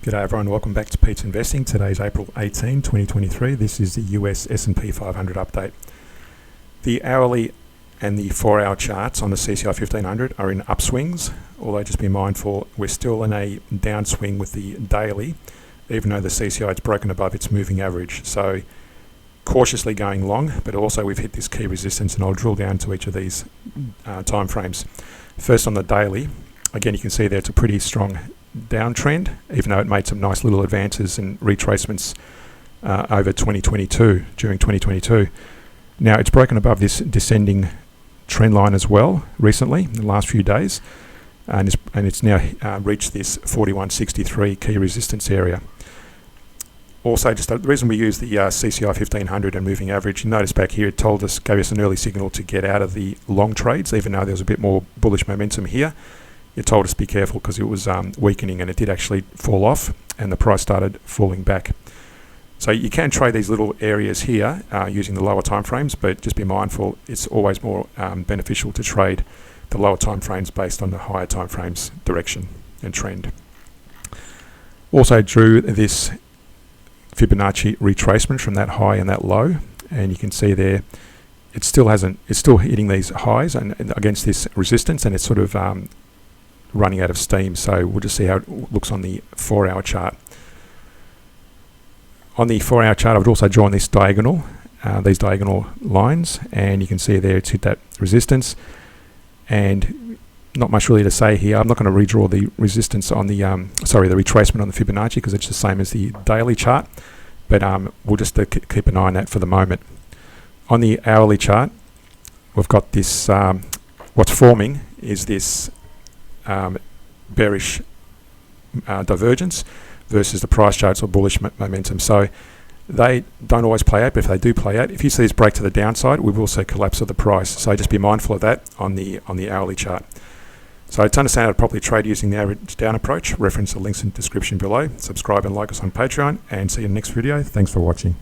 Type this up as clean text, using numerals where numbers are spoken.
G'day everyone, welcome back to Pete's Investing. Today's April 18, 2023. This is the US S&P 500 update. The hourly and the 4-hour charts on the CCI 1500 are in upswings, although just be mindful we're still in a downswing with the daily, even though the CCI has broken above its moving average. So cautiously going long, but also we've hit this key resistance, and I'll drill down to each of these time frames. First on the daily, again you can see there it's a pretty strong downtrend, even though it made some nice little advances and retracements over 2022, during 2022. Now it's broken above this descending trend line as well recently in the last few days, and it's now reached this 4163 key resistance area. Also, just the reason we use the CCI 1500 and moving average, you notice back here it gave us an early signal to get out of the long trades, even though there was a bit more bullish momentum here. It told us to be careful because it was weakening, and it did actually fall off and the price started falling back. So you can trade these little areas here using the lower time frames, but just be mindful it's always more beneficial to trade the lower time frames based on the higher time frames direction and trend. Also drew this Fibonacci retracement from that high and that low, and you can see there it's still hitting these highs and against this resistance, and it's sort of running out of steam. So we'll just see how it looks on the 4-hour chart. On the 4-hour chart, I've also drawn this diagonal, these diagonal lines, and you can see there it's hit that resistance, and not much really to say here. I'm not going to redraw the resistance on the the retracement on the Fibonacci because it's the same as the daily chart, but we'll just keep an eye on that for the moment. On the hourly chart, we've got this, what's forming is this bearish divergence versus the price charts or bullish momentum. So they don't always play out, but if they do play out, if you see this break to the downside, we will see collapse of the price. So just be mindful of that on the hourly chart. So to understand how to properly trade using the average down approach, reference the links in the description below. Subscribe and like us on Patreon, and see you in the next video. Thanks for watching.